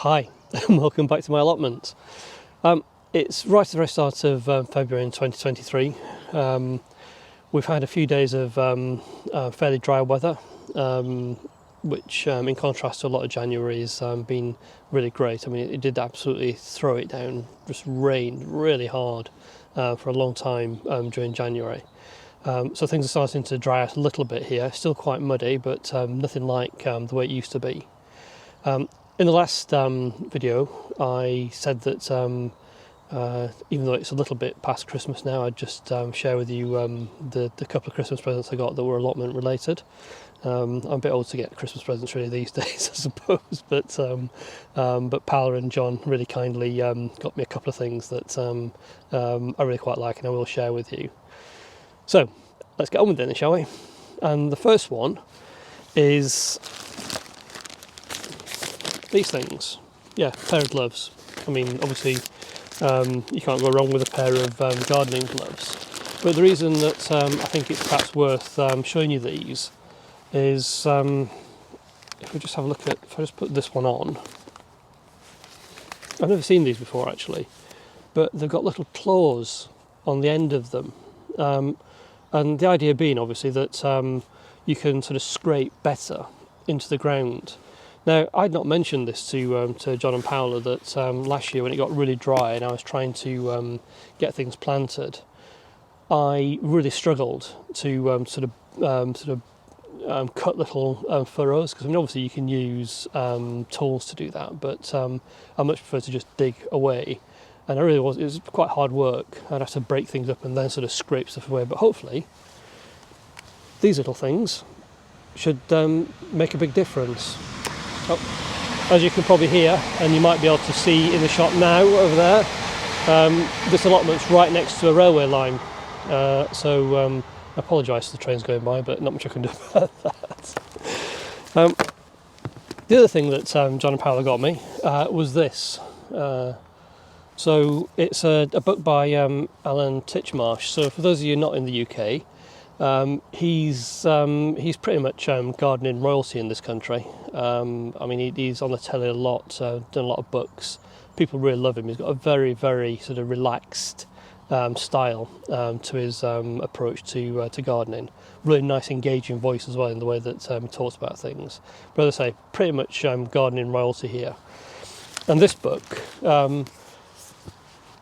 Hi, and welcome back to my allotment. It's right at the very start of February in 2023. We've had a few days of fairly dry weather, which in contrast to a lot of January has been really great. I mean, it did absolutely throw it down, just rained really hard for a long time during January. So things are starting to dry out a little bit here, still quite muddy, but nothing like the way it used to be. In the last video, I said that even though it's a little bit past Christmas now, I'd just share with you the couple of Christmas presents I got that were allotment related. I'm a bit old to get Christmas presents really these days, I suppose, but Paula and John really kindly got me a couple of things that I really quite like and I will share with you. So let's get on with it then, shall we? And the first one is these things. Yeah, pair of gloves. I mean, obviously you can't go wrong with a pair of gardening gloves, but the reason that I think it's perhaps worth showing you these is if we just have a look at, if I just put this one on, I've never seen these before actually, but they've got little claws on the end of them, and the idea being obviously that you can sort of scrape better into the ground. Now, I'd not mentioned this to John and Paula that last year when it got really dry and I was trying to get things planted, I really struggled to cut little furrows, because I mean obviously you can use tools to do that, but I much prefer to just dig away, and it was quite hard work. I'd have to break things up and then sort of scrape stuff away, but hopefully these little things should make a big difference. Oh, as you can probably hear, and you might be able to see in the shot now over there, this allotment's right next to a railway line, so I apologise for the trains going by, but not much I can do about that. The other thing that John and Paula got me was this. So it's a book by Alan Titchmarsh. So for those of you not in the UK, he's pretty much gardening royalty in this country. I mean, he's on the telly a lot, done a lot of books. People really love him. He's got a very, very sort of relaxed style to his approach to gardening. Really nice, engaging voice as well in the way that he talks about things. But as I say, pretty much gardening royalty here. And this book,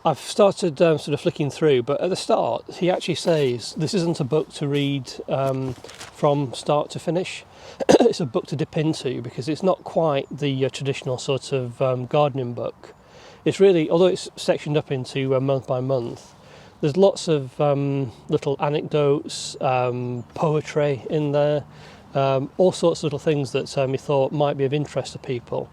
I've started sort of flicking through, but at the start he actually says this isn't a book to read from start to finish. It's a book to dip into, because it's not quite the traditional sort of gardening book. It's really, although it's sectioned up into month by month, there's lots of little anecdotes, poetry in there, all sorts of little things that he thought might be of interest to people.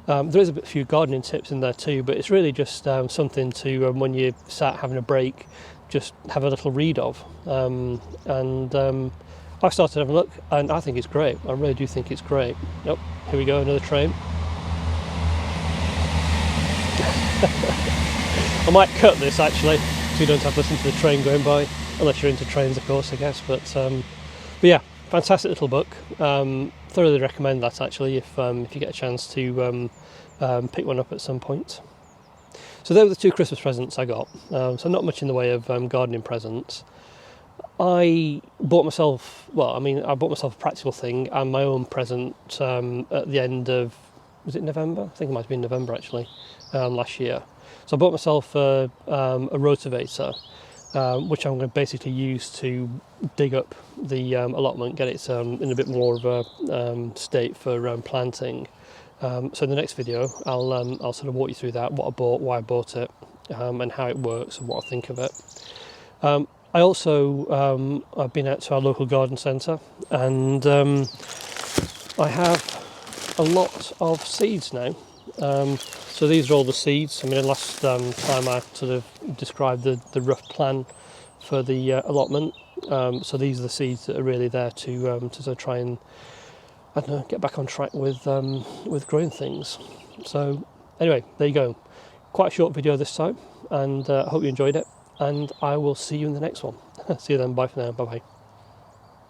There is a few gardening tips in there too, but it's really just something to, when you sat having a break, just have a little read of. I started having a look, and I think it's great. I really do think it's great. Oh, here we go, another train. I might cut this actually, so you don't have to listen to the train going by, unless you're into trains, of course, I guess. But yeah, fantastic little book. Thoroughly recommend that actually if you get a chance to pick one up at some point. So they were the two Christmas presents I got. So not much in the way of gardening presents. I bought myself a practical thing and my own present at the end of, was it November? I think it might have been November actually, last year. So I bought myself a rotavator, which I'm going to basically use to dig up the allotment, get it in a bit more of a state for planting. So in the next video I'll sort of walk you through that, what I bought, why I bought it, and how it works and what I think of it. I also I've been out to our local garden centre, and I have a lot of seeds now. So these are all the seeds. I mean, last time I sort of described the rough plan for the allotment. So these are the seeds that are really there to sort of try and, I don't know, get back on track with growing things. So anyway, there you go. Quite a short video this time, and I hope you enjoyed it. And I will see you in the next one. See you then. Bye for now. Bye bye.